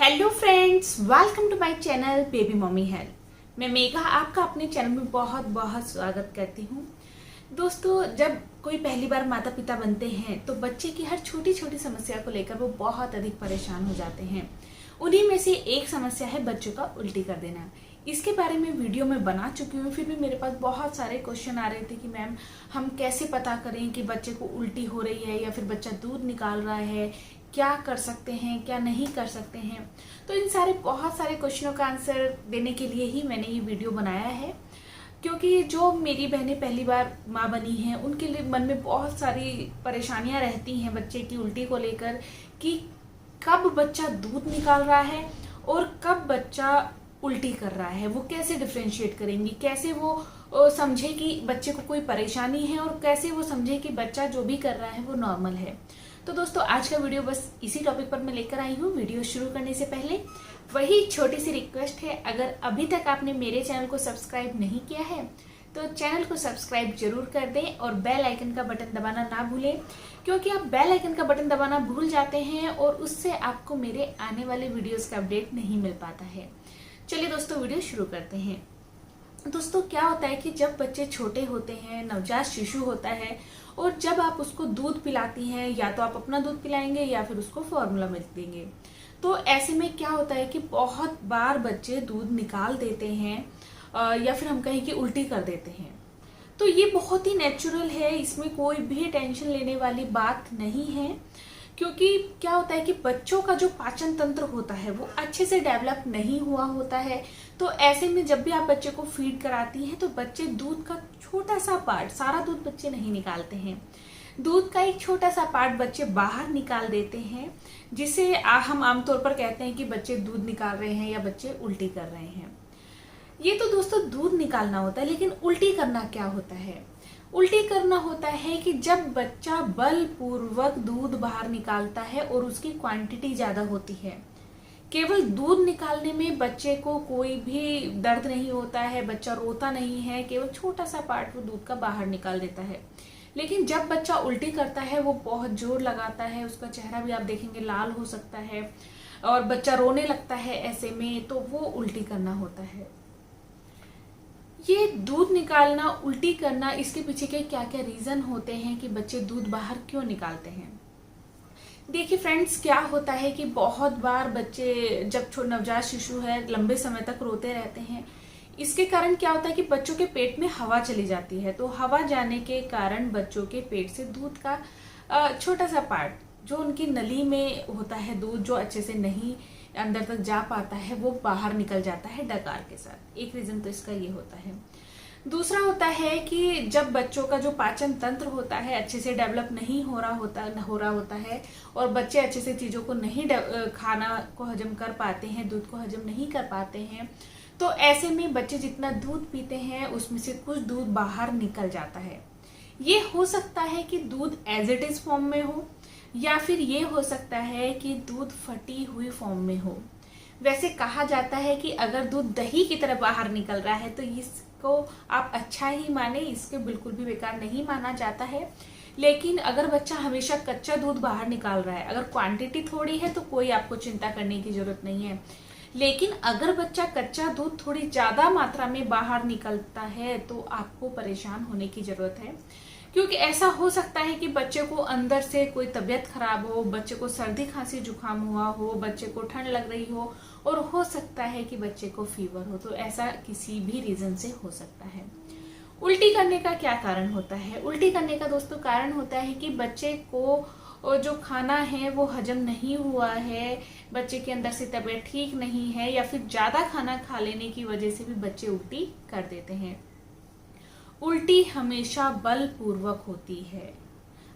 Hello friends, welcome to my channel baby mummy health. मैं मेघा आपका अपने चैनल में बहुत बहुत स्वागत करती हूँ। दोस्तों, जब कोई पहली बार माता पिता बनते हैं तो बच्चे की हर छोटी छोटी समस्या को लेकर वो बहुत अधिक परेशान हो जाते हैं। उन्हीं में से एक समस्या है बच्चों का उल्टी कर देना। इसके बारे में वीडियो में बना चुकी हूँ, फिर भी मेरे पास बहुत सारे क्वेश्चन आ रहे थे कि मैम हम कैसे पता करें कि बच्चे को उल्टी हो रही है या फिर बच्चा दूध निकाल रहा है, क्या कर सकते हैं क्या नहीं कर सकते हैं। तो इन बहुत सारे क्वेश्चनों का आंसर देने के लिए ही मैंने ये वीडियो बनाया है, क्योंकि जो मेरी बहनें पहली बार माँ बनी हैं उनके लिए मन में बहुत सारी परेशानियां रहती हैं बच्चे की उल्टी को लेकर कि कब बच्चा दूध निकाल रहा है और कब बच्चा उल्टी कर रहा है। वो कैसे डिफ्रेंशिएट करेंगी, कैसे वो समझे कि बच्चे को कोई परेशानी है और कैसे वो समझे कि बच्चा जो भी कर रहा है वो नॉर्मल है। तो दोस्तों, आज का वीडियो बस इसी टॉपिक पर मैं लेकर आई हूँ। वीडियो शुरू करने से पहले वही छोटी सी रिक्वेस्ट है, अगर अभी तक आपने मेरे चैनल को सब्सक्राइब नहीं किया है तो चैनल को सब्सक्राइब जरूर कर दें और बेल आइकन का बटन दबाना ना भूलें, क्योंकि आप बेल आइकन का बटन दबाना भूल जाते हैं और उससे आपको मेरे आने वाले वीडियोस का अपडेट नहीं मिल पाता है। चलिए दोस्तों, वीडियो शुरू करते हैं। दोस्तों, क्या होता है कि जब बच्चे छोटे होते हैं, नवजात शिशु होता है, और जब आप उसको दूध पिलाती हैं, या तो आप अपना दूध पिलाएंगे या फिर उसको फॉर्मूला मिल्क देंगे, तो ऐसे में क्या होता है कि बहुत बार बच्चे दूध निकाल देते हैं या फिर हम कहें कि उल्टी कर देते हैं। तो ये बहुत ही नेचुरल है, इसमें कोई भी टेंशन लेने वाली बात नहीं है, क्योंकि क्या होता है कि बच्चों का जो पाचन तंत्र होता है वो अच्छे से डेवलप नहीं हुआ होता है। तो ऐसे में जब भी आप बच्चे को फीड कराती हैं तो बच्चे दूध का छोटा सा पार्ट, सारा दूध बच्चे नहीं निकालते हैं, दूध का एक छोटा सा पार्ट बच्चे बाहर निकाल देते हैं, जिसे हम आमतौर पर कहते हैं कि बच्चे दूध निकाल रहे हैं या बच्चे उल्टी कर रहे हैं। ये तो दोस्तों दूध निकालना होता है, लेकिन उल्टी करना क्या होता है? उल्टी करना होता है कि जब बच्चा बलपूर्वक दूध बाहर निकालता है और उसकी क्वांटिटी ज्यादा होती है। केवल दूध निकालने में बच्चे को कोई भी दर्द नहीं होता है, बच्चा रोता नहीं है, केवल छोटा सा पार्ट वो दूध का बाहर निकाल देता है। लेकिन जब बच्चा उल्टी करता है वो बहुत जोर लगाता है, उसका चेहरा भी आप देखेंगे लाल हो सकता है और बच्चा रोने लगता है, ऐसे में तो वो उल्टी करना होता है। ये दूध निकालना, उल्टी करना, इसके पीछे के क्या क्या रीजन होते हैं कि बच्चे दूध बाहर क्यों निकालते हैं? देखिए फ्रेंड्स, क्या होता है कि बहुत बार बच्चे जब नवजात शिशु है लंबे समय तक रोते रहते हैं। इसके कारण क्या होता है कि बच्चों के पेट में हवा चली जाती है, तो हवा जाने के कारण बच्चों के पेट से दूध का छोटा सा पार्ट जो उनकी नली में होता है, दूध जो अच्छे से नहीं अंदर तक जा पाता है, वो बाहर निकल जाता है डकार के साथ। एक रीजन तो इसका ये होता है। दूसरा होता है कि जब बच्चों का जो पाचन तंत्र होता है अच्छे से डेवलप नहीं हो रहा होता है और बच्चे अच्छे से चीजों को नहीं खाना को हजम कर पाते हैं, दूध को हजम नहीं कर पाते हैं, तो ऐसे में बच्चे जितना दूध पीते हैं उसमें से कुछ दूध बाहर निकल जाता है। ये हो सकता है कि दूध एज इट इज फॉर्म में हो, या फिर ये हो सकता है कि दूध फटी हुई फॉर्म में हो। वैसे कहा जाता है कि अगर दूध दही की तरह बाहर निकल रहा है तो इसको आप अच्छा ही माने, इसके बिल्कुल भी बेकार नहीं माना जाता है। लेकिन अगर बच्चा हमेशा कच्चा दूध बाहर निकाल रहा है, अगर क्वांटिटी थोड़ी है तो कोई आपको चिंता करने की जरूरत नहीं है। लेकिन अगर बच्चा कच्चा दूध थोड़ी ज्यादा मात्रा में बाहर निकलता है तो आपको परेशान होने की जरूरत है, क्योंकि ऐसा हो सकता है कि बच्चे को अंदर से कोई तबीयत खराब हो, बच्चे को सर्दी खांसी जुकाम हुआ हो, बच्चे को ठंड लग रही हो, और हो सकता है कि बच्चे को फीवर हो। तो ऐसा किसी भी रीजन से हो सकता है। उल्टी करने का क्या कारण होता है? उल्टी करने का दोस्तों कारण होता है कि बच्चे को जो खाना है वो हजम नहीं हुआ है, बच्चे के अंदर से तबीयत ठीक नहीं है, या फिर ज्यादा खाना खा लेने की वजह से भी बच्चे उल्टी कर देते हैं। उल्टी हमेशा बलपूर्वक होती है।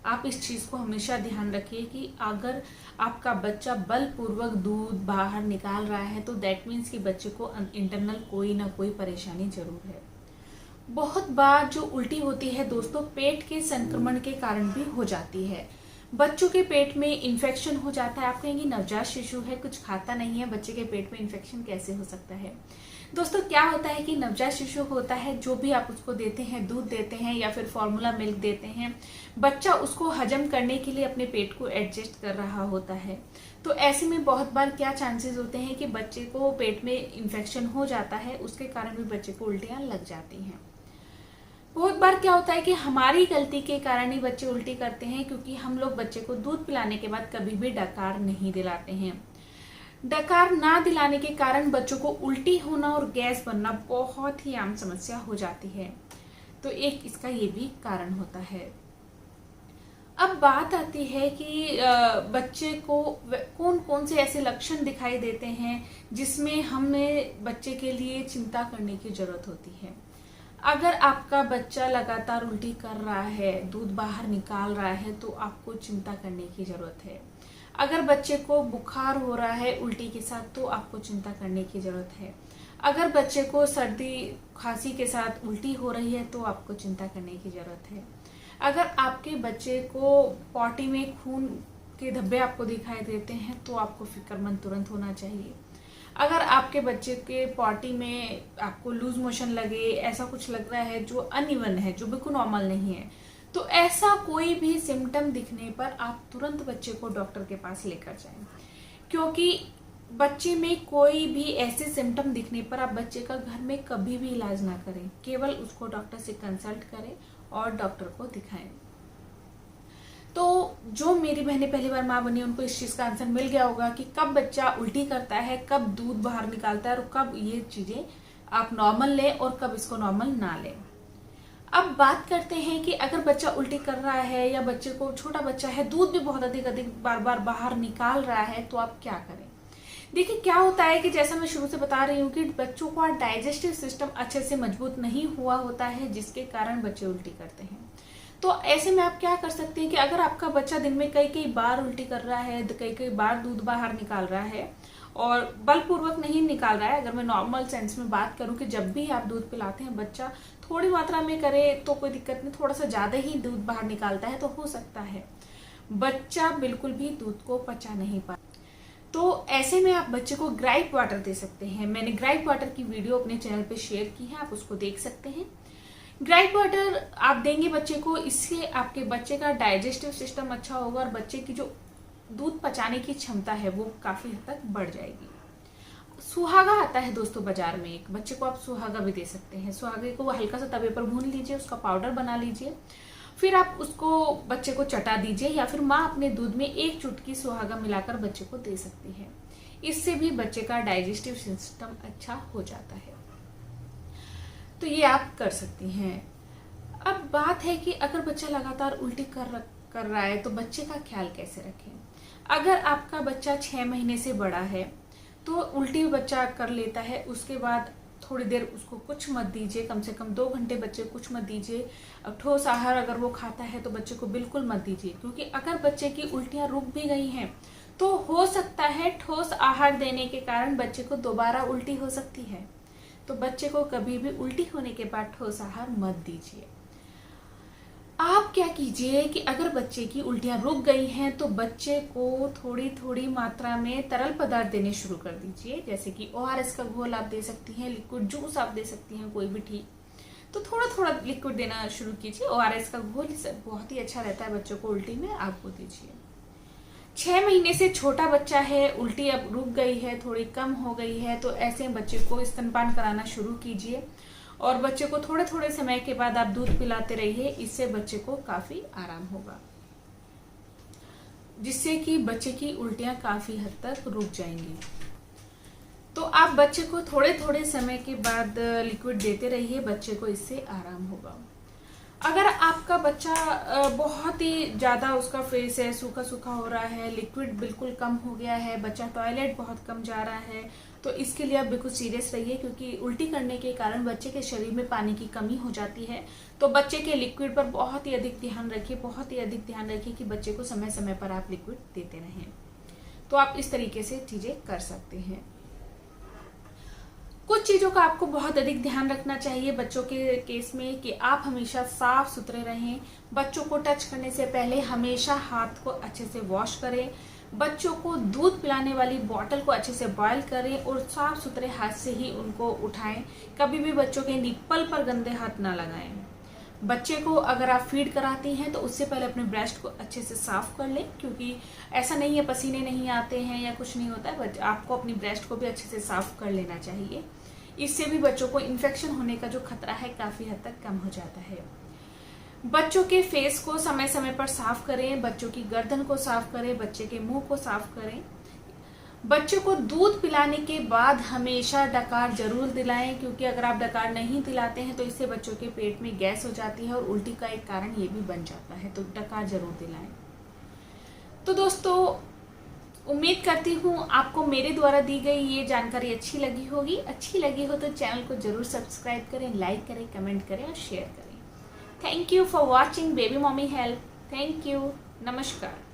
आप इस चीज को हमेशा ध्यान रखिए कि अगर आपका बच्चा बलपूर्वक दूध बाहर निकाल रहा है तो दैट मीन्स कि बच्चे को इंटरनल कोई ना कोई परेशानी जरूर है। बहुत बार जो उल्टी होती है दोस्तों पेट के संक्रमण के कारण भी हो जाती है। बच्चों के पेट में इन्फेक्शन हो जाता है। आप कहेंगे नवजात शिशु है, कुछ खाता नहीं है, बच्चे के पेट में इन्फेक्शन कैसे हो सकता है? दोस्तों, क्या होता है कि नवजात शिशु होता है, जो भी आप उसको देते हैं, दूध देते हैं या फिर फॉर्मूला मिल्क देते हैं, बच्चा उसको हजम करने के लिए अपने पेट को एडजस्ट कर रहा होता है। तो ऐसे में बहुत बार क्या चांसेस होते हैं कि बच्चे को पेट में इन्फेक्शन हो जाता है, उसके कारण भी बच्चे को उल्टियां लग जाती हैं। बहुत बार क्या होता है कि हमारी गलती के कारण ही बच्चे उल्टी करते हैं, क्योंकि हम लोग बच्चे को दूध पिलाने के बाद कभी भी डकार नहीं दिलाते हैं। डकार ना दिलाने के कारण बच्चों को उल्टी होना और गैस बनना बहुत ही आम समस्या हो जाती है। तो एक इसका ये भी कारण होता है। अब बात आती है कि बच्चे को कौन कौन से ऐसे लक्षण दिखाई देते हैं जिसमें हमें बच्चे के लिए चिंता करने की जरूरत होती है। अगर आपका बच्चा लगातार उल्टी कर रहा है, दूध बाहर निकाल रहा है, तो आपको चिंता करने की जरूरत है। अगर बच्चे को बुखार हो रहा है उल्टी के साथ, तो आपको चिंता करने की जरूरत है। अगर बच्चे को सर्दी खांसी के साथ उल्टी हो रही है, तो आपको चिंता करने की जरूरत है। अगर आपके बच्चे को पॉटी में खून के धब्बे आपको दिखाई देते हैं, तो आपको फिक्रमंद तुरंत होना चाहिए। अगर आपके बच्चे के पॉटी में आपको लूज मोशन लगे, ऐसा कुछ लग रहा है जो अनइवन है, जो बिल्कुल नॉर्मल नहीं है, तो ऐसा कोई भी सिम्टम दिखने पर आप तुरंत बच्चे को डॉक्टर के पास लेकर जाएं। क्योंकि बच्चे में कोई भी ऐसे सिम्टम दिखने पर आप बच्चे का घर में कभी भी इलाज ना करें, केवल उसको डॉक्टर से कंसल्ट करें और डॉक्टर को दिखाएं। तो जो मेरी बहनें पहली बार माँ बनी, उनको इस चीज का आंसर मिल गया होगा कि कब बच्चा उल्टी करता है, कब दूध बाहर निकालता है और कब ये चीजें आप नॉर्मल लें और कब इसको नॉर्मल ना लें। अब बात करते हैं कि अगर बच्चा उल्टी कर रहा है या बच्चे को, छोटा बच्चा है, दूध भी बहुत अधिक बार बार बाहर निकाल रहा है, तो आप क्या करें। देखिए क्या होता है कि जैसा मैं शुरू से बता रही हूँ कि बच्चों का डाइजेस्टिव सिस्टम अच्छे से मजबूत नहीं हुआ होता है, जिसके कारण बच्चे उल्टी करते हैं। तो ऐसे में आप क्या कर सकते हैं कि अगर आपका बच्चा दिन में कई कई बार उल्टी कर रहा है, कई कई बार दूध बाहर निकाल रहा है और बलपूर्वक नहीं निकाल रहा है, अगर मैं नॉर्मल सेंस में बात करूं कि जब भी आप दूध पिलाते हैं बच्चा थोड़ी मात्रा में करे तो कोई दिक्कत नहीं, थोड़ा सा ज्यादा ही दूध बाहर निकालता है तो हो सकता है बच्चा बिल्कुल भी दूध को पचा नहीं पाए, तो ऐसे में आप बच्चे को ग्राइप वाटर दे सकते हैं। मैंने ग्राइप वाटर की वीडियो अपने चैनल पे शेयर की है, आप उसको देख सकते हैं। ग्राइप वाटर आप देंगे बच्चे को, इससे आपके बच्चे का डाइजेस्टिव सिस्टम अच्छा होगा और बच्चे की जो दूध पचाने की क्षमता है वो काफी हद तक बढ़ जाएगी। सुहागा आता है दोस्तों बाजार में, एक बच्चे को आप सुहागा भी दे सकते हैं। सुहागे को हल्का सा तवे पर भून लीजिए, उसका पाउडर बना लीजिए, फिर आप उसको बच्चे को चटा दीजिए, या फिर माँ अपने दूध में एक चुटकी सुहागा मिलाकर बच्चे को दे सकती है। इससे भी बच्चे का डाइजेस्टिव सिस्टम अच्छा हो जाता है, तो ये आप कर सकती हैं। अब बात है कि अगर बच्चा लगातार उल्टी कर रहा है तो बच्चे का ख्याल कैसे रखें। अगर आपका बच्चा 6 महीने से बड़ा है तो उल्टी बच्चा कर लेता है, उसके बाद थोड़ी देर उसको कुछ मत दीजिए, कम से कम 2 घंटे बच्चे को कुछ मत दीजिए। ठोस आहार अगर वो खाता है तो बच्चे को बिल्कुल मत दीजिए, क्योंकि अगर बच्चे की उल्टियां रुक भी गई हैं तो हो सकता है ठोस आहार देने के कारण बच्चे को दोबारा उल्टी हो सकती है। तो बच्चे को कभी भी उल्टी होने के बाद ठोस आहार मत दीजिए। आप क्या कीजिए कि अगर बच्चे की उल्टियां रुक गई हैं तो बच्चे को थोड़ी थोड़ी मात्रा में तरल पदार्थ देने शुरू कर दीजिए, जैसे कि ORS का घोल आप दे सकती हैं, लिक्विड जूस आप दे सकती हैं, कोई भी ठीक। तो थोड़ा थोड़ा लिक्विड देना शुरू कीजिए। ORS का घोल बहुत ही अच्छा रहता है बच्चों को उल्टी में, आप वो दीजिए। 6 महीने से छोटा बच्चा है, उल्टी अब रुक गई है, थोड़ी कम हो गई है, तो ऐसे बच्चे को स्तनपान कराना शुरू कीजिए और बच्चे को थोड़े थोड़े समय के बाद आप दूध पिलाते रहिए। इससे बच्चे को काफी आराम होगा, जिससे कि बच्चे की उल्टियां काफी हद तक रुक जाएंगी। तो आप बच्चे को थोड़े थोड़े समय के बाद लिक्विड देते रहिए, बच्चे को इससे आराम होगा। अगर आपका बच्चा बहुत ही ज्यादा उसका फेस है, सूखा सूखा हो रहा है, लिक्विड बिल्कुल कम हो गया है, बच्चा टॉयलेट बहुत कम जा रहा है, तो इसके लिए आप बिल्कुल सीरियस रहिए, क्योंकि उल्टी करने के कारण बच्चे के शरीर में पानी की कमी हो जाती है। तो बच्चे के लिक्विड पर बहुत ही अधिक ध्यान रखिए, बहुत ही अधिक ध्यान रखिए कि बच्चे को समय समय पर आप लिक्विड देते रहें। तो आप इस तरीके से चीजें कर सकते हैं। कुछ चीजों का आपको बहुत अधिक ध्यान रखना चाहिए बच्चों के केस में, कि आप हमेशा साफ सुथरे रहें। बच्चों को टच करने से पहले हमेशा हाथ को अच्छे से वॉश करें। बच्चों को दूध पिलाने वाली बॉटल को अच्छे से बॉयल करें और साफ सुथरे हाथ से ही उनको उठाएं। कभी भी बच्चों के निप्पल पर गंदे हाथ ना लगाएं। बच्चे को अगर आप फीड कराती हैं तो उससे पहले अपने ब्रेस्ट को अच्छे से साफ कर लें, क्योंकि ऐसा नहीं है पसीने नहीं आते हैं या कुछ नहीं होता है, बट आपको अपनी ब्रेस्ट को भी अच्छे से साफ कर लेना चाहिए। इससे भी बच्चों को इन्फेक्शन होने का जो खतरा है काफ़ी हद तक कम हो जाता है। बच्चों के फेस को समय समय पर साफ करें, बच्चों की गर्दन को साफ करें, बच्चे के मुंह को साफ करें। बच्चों को दूध पिलाने के बाद हमेशा डकार जरूर दिलाएं, क्योंकि अगर आप डकार नहीं दिलाते हैं तो इससे बच्चों के पेट में गैस हो जाती है और उल्टी का एक कारण ये भी बन जाता है, तो डकार जरूर दिलाएं। तो दोस्तों, उम्मीद करती हूँ आपको मेरे द्वारा दी गई ये जानकारी अच्छी लगी होगी। अच्छी लगी हो तो चैनल को जरूर सब्सक्राइब करें, लाइक करें, कमेंट करें और शेयर करें। Thank you for watching baby mommy help. Thank you. नमस्कार।